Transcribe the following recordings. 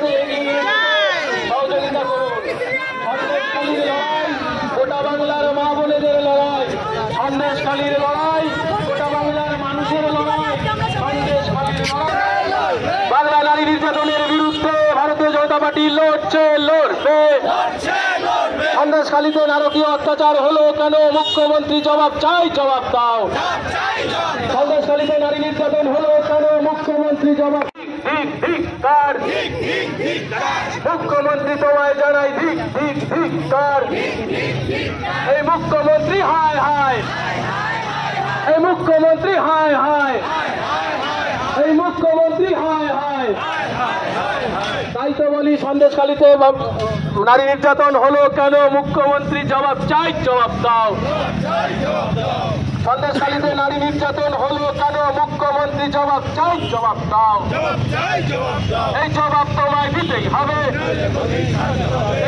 সাথে এগিয়ে নিয়ে সহযোগিতা করুন। সন্দেশখালীর লড়াই গোটা বাংলার মা বোনেদের লড়াই, সন্দেশখালীর লড়াই গোটা বাংলার মানুষের লড়াই, সন্দেশখালীর লড়াই। বাংলা নারী নির্যাতনের বিরুদ্ধে ভারতীয় জনতা পার্টি লড়ছে, লড়বে। সন্দেশখালীতে নারকীয় অত্যাচার হলো কেন? মুখ্যমন্ত্রী জবাব চাই, জবাব দাও। সন্দেশখালীতে নারী নির্যাতন হলো কেন? মুখ্যমন্ত্রী জবাব। মুখ্যমন্ত্রী তোমায় জানাই ধিক ধিক ধিক্কার। এই মুখ্যমন্ত্রী হায় হায়, এই মুখ্যমন্ত্রী হায় হায়, এই মুখ্যমন্ত্রী হায় হায়। তাই তো বলি সন্দেশখালীতে নারী নির্যাতন হলো কেন? মুখ্যমন্ত্রী জবাব চাই, জবাব দাও। সন্দেশখালীতে নারী নির্যাতন হলো কেন? মুখ্যমন্ত্রী জবাব চাই, জবাব দাও। এই জবাব তোমায় দিতেই হবে,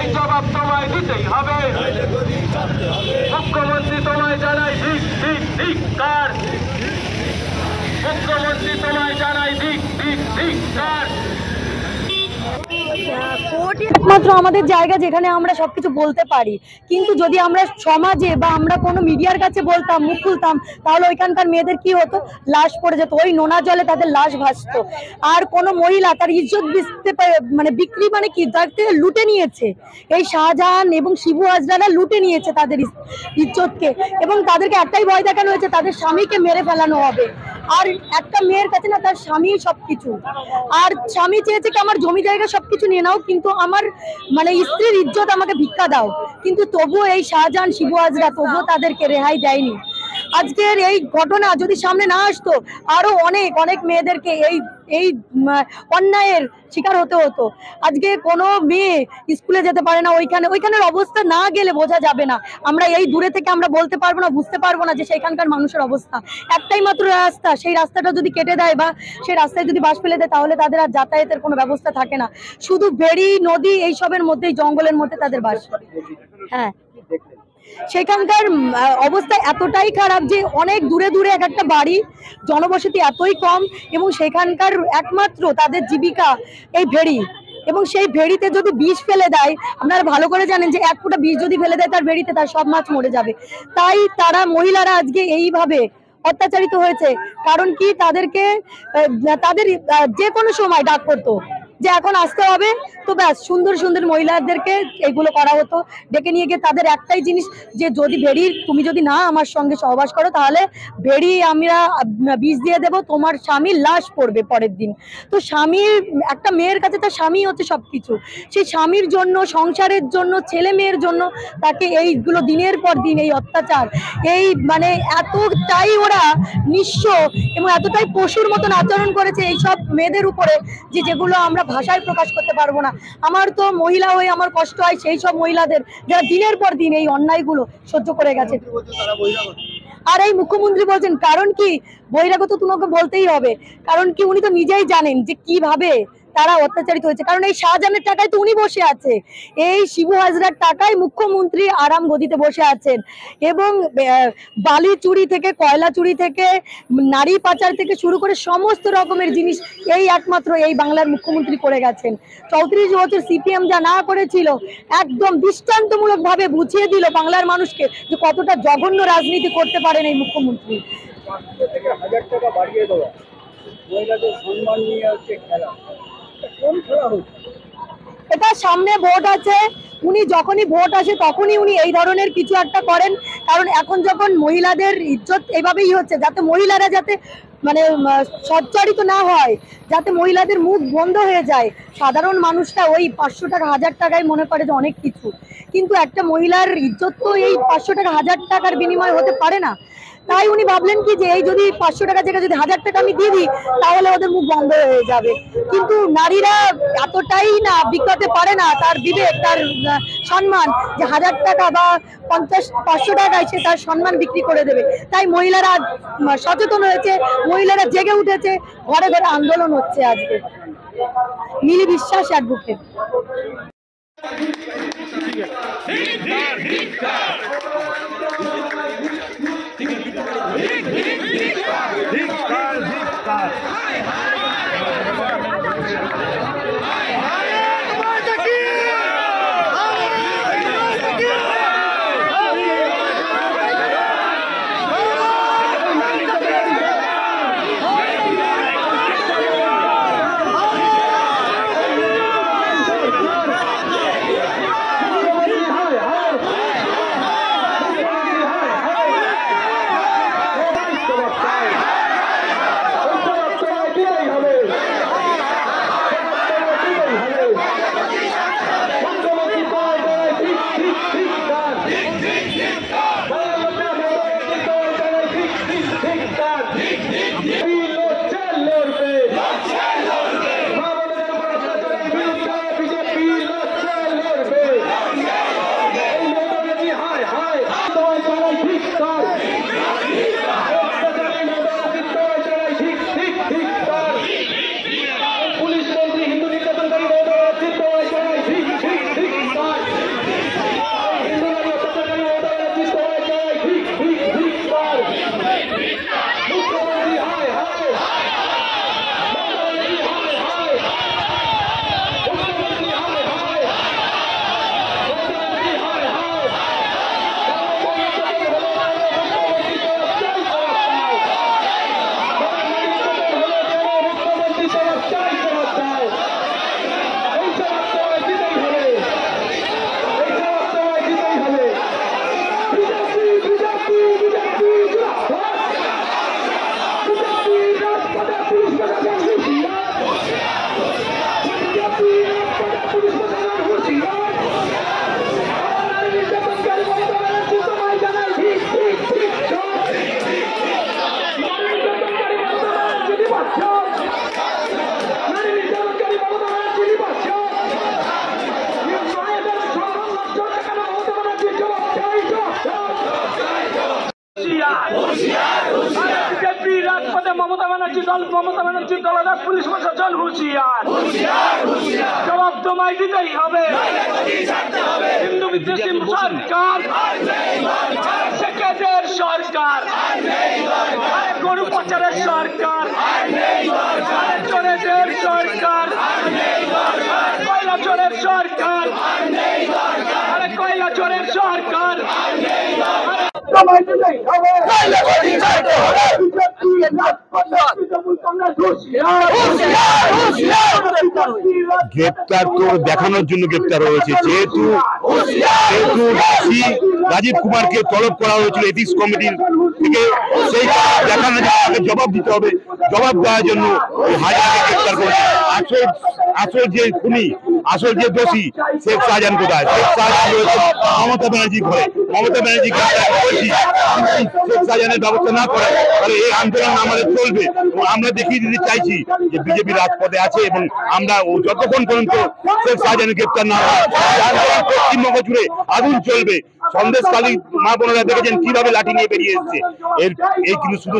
এই জবাব তোমায় দিতেই হবে। মুখ্যমন্ত্রী তোমায় জানাই ধিক ধিক ধিক্কার। মুখ্যমন্ত্রী তোমায় জানাই ধিক ধিক ধিক্কার। একমাত্র আমাদের জায়গা যেখানে আমরা সবকিছু বলতে পারি, কিন্তু যদি আমরা সমাজে বা আমরা কোনো মিডিয়ার কাছে বলতাম, মুখ খুলতাম, তাহলে ওইখানকার মেয়েদের কি হতো? লাশ পড়ে যেত, ওই নোনা জলে তাদের লাশ ভাসতো। আর কোনো মহিলা তার ইজ্জত মানে বিক্রি মানে কি, তার থেকে লুটে নিয়েছে এই শাহজাহান এবং শিবু হাজরারা, লুটে নিয়েছে তাদের ইজ্জতকে, এবং তাদেরকে একটাই ভয় দেখানো হয়েছে, তাদের স্বামীকে মেরে ফেলানো হবে। আর একটা মেয়ের কাছে না তার স্বামী সবকিছু, আর স্বামী চেয়েছে কি আমার জমি জায়গা সবকিছু নিয়ে নাও, কিন্তু আমার মানে স্ত্রীর ইজ্জত আমাকে ভিক্ষা দাও। কিন্তু তবুও এই শাহজাহান শিবু হাজরা তবুও তাদেরকে রেহাই দেয়নি। আজকের এই ঘটনা যদি সামনে না আসতো, আরো অনেক অনেক মেয়েদেরকে এই অন্যায়ের শিকার হতে হতো। আজকে কোনো মেয়ে স্কুলে যেতে পারে না, ওইখানের অবস্থা না গেলে বোঝা যাবে না। আমরা এই দূরে থেকে আমরা বলতে পারবো না, বুঝতে পারবো না যে সেখানকার মানুষের অবস্থা। একটাই মাত্র রাস্তা, সেই রাস্তাটা যদি কেটে দেয় বা সেই রাস্তায় যদি বাস ফেলে দেয়, তাহলে তাদের আর যাতায়াতের কোনো ব্যবস্থা থাকে না। শুধু বেড়ি, নদী, এইসবের মধ্যেই, জঙ্গলের মধ্যে তাদের বাস। হ্যাঁ, সেখানকার অবস্থা এতটাই খারাপ যে অনেক দূরে দূরে এক একটা বাড়ি, জনবসতি এতই কম, এবং সেখানকার একমাত্র তাদের জীবিকা এই ভেড়ি। এবং সেই ভেড়িতে যদি বিষ ফেলে দেয়, আপনারা ভালো করে জানেন যে এক ফোঁটা বিষ যদি ফেলে দেয় তার ভেড়িতে, তার সব মাছ মরে যাবে। তাই তারা মহিলারা আজকে এইভাবে অত্যাচারিত হয়েছে। কারণ কি, তাদেরকে তাদের যে কোনো সময় ডাক করতো যে এখন আসতে হবে, তো ব্যাস সুন্দর সুন্দর মহিলাদেরকে এগুলো করা হতো, ডেকে নিয়ে গিয়ে তাদের একটাই জিনিস যে যদি ভেড়ি তুমি যদি না আমার সঙ্গে সহবাস করো, তাহলে ভেড়ি আমরা বিষ দিয়ে দেবো, তোমার স্বামীর লাশ পড়বে পরের দিন। তো স্বামীর, একটা মেয়ের কাছে তার স্বামী হচ্ছে সবকিছু। সেই স্বামীর জন্য, সংসারের জন্য, ছেলে মেয়ের জন্য তাকে এইগুলো দিনের পর দিন এই অত্যাচার, এই মানে এতটাই ওরা নিঃস্ব এবং এতটাই পশুর মতন আচরণ করেছে এইসব মেয়েদের উপরে, যে যেগুলো আমরা ভাষায় প্রকাশ করতে পারবো না। আমার তো মহিলা হয়ে আমার কষ্ট হয় সেই সব মহিলাদের যারা দিনের পর দিন এই অন্যায়গুলো সহ্য করে গেছে। আর এই মুখ্যমন্ত্রী বলছেন, কারণ কি বহিরাগত তোমাকে বলতেই হবে, কারণ কি উনি তো নিজেই জানেন যে কিভাবে তারা অত্যাচারিত হয়েছে। কারণ এই শাহজাহানের টাকায় তো উনি বসে আছে, এই শিবু হাজরার টাকায় মুখ্যমন্ত্রী আরাম গদিতে বসে আছেন। এবং বালি চুরি থেকে, কয়লা চুরি থেকে, নারী পাচার থেকে শুরু করে সমস্ত রকমের জিনিস এই একমাত্র এই বাংলার মুখ্যমন্ত্রী করে গেছেন। 34 বছর সিপিএম যা না করেছিল, একদম দৃষ্টান্তমূলক ভাবে বুঝিয়ে দিল বাংলার মানুষকে যে কতটা জঘন্য রাজনীতি করতে পারেন এই মুখ্যমন্ত্রী। 500 থেকে 1000 টাকা বাড়িয়ে দেওয়া, মহিলাদের সম্মান নিয়ে হচ্ছে খেলা, কোন খেলা হচ্ছে? এটা সামনে ভোট আছে, উনি যখনই ভোট আসে তখনই উনি এই ধরনের কিছু একটা করেন। কারণ এখন যখন মহিলাদের ইজ্জত এভাবেই হচ্ছে, যাতে মহিলারা যাতে মানে সচ্চারিত না হয়, যাতে মহিলাদের মুখ বন্ধ হয়ে যায়। সাধারণ মানুষটা ওই 500 টাকা 1000 টাকায় মনে করে যে অনেক কিছু, কিন্তু একটা মহিলার ইজ্জত তো এই 500 টাকা 1000 টাকার বিনিময় হতে পারে না। তাই উনি ভাবলেন কি যে এই যদি 500 টাকা জায়গায় যদি 1000 টাকা আমি দিয়ে দিই, তাহলে ওদের মুখ বন্ধ হয়ে যাবে। কিন্তু নারীরা এতটাই না বিকতে পারে না, তার বিবেক, তার সম্মান, যে 1000 টাকা বা 500 টাকায় সে তার সম্মান বিক্রি করে দেবে। তাই মহিলারা সচেতন হয়েছে, মহিলারা জেগে উঠেছে, ঘরে ঘরে আন্দোলন হচ্ছে আজকে। নীলি বিশ্বাস অ্যাডভোকেট। ধিক্কার, ধিক্কার। ব্যানার্জি দল, মমতা ব্যানার্জির দলদাস পুলিশ প্রশাসন হুঁশিয়ার, জবাব তোমায় দিতেই হবে। হিন্দু বিদ্বেষী সরকার, সেকেন্ডের সরকার, গরু পাচারের সরকার, চোরেদের সরকার, কয়লা চোরের সরকার, কয়লা চোরের সরকার। গ্রেপ্তার তো দেখানোর জন্য গ্রেপ্তার হয়েছে, যেহেতু রাজীব কুমারকে তলব করা হয়েছিল এথিক্স কমিটির থেকে, সেই দেখানোর জন্য জবাব দিতে হবে। জবাব দেওয়ার জন্য হাজারকে গ্রেপ্তার করেছে। আসল যে খুনি, আসল যে দোষী শেখ শাহজাহান কোথায়? শেখ শাহজাহান রয়েছে মমতা ব্যানার্জির ঘরে। মমতা ব্যানার্জি গ্রেপ্তার করেছি, শেখ শাহজাহানের ব্যবস্থা না করে তাহলে এই আন্দোলন আমাদের চলবে। আমরা দেখিয়ে দিতে চাইছি যে বিজেপি রাজপথে আছে এবং আমরা যতক্ষণ পর্যন্ত শেখ শাহজাহানের গ্রেপ্তার না হয় পশ্চিমবঙ্গ জুড়ে আগুন চলবে। সন্দেশখালী মা বোনেরা দেখেছেন কিভাবে লাঠি নিয়ে বেরিয়ে এসছে। এই কিন্তু শুধু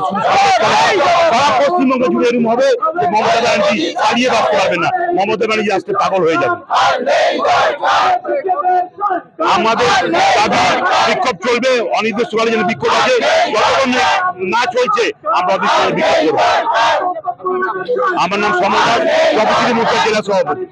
সারা পশ্চিমবঙ্গ জুড়ে এরকম হবে যে মমতা ব্যানার্জি পালিয়ে বাঁচতে পারবে না। মমতা ব্যানার্জি আসতে পাগল হয়ে যাবে। আমাদের দাবি বিক্ষোভ চলবে, অনির্দিষ্টকালে যেন বিক্ষোভ আছে, যতক্ষণ না চলছে আমরা অনির্দিষ্টকালে বিক্ষোভ করব। আমার নাম সমর দাস, প্রতিনিধি মুখ্য জেলা সভাপতি।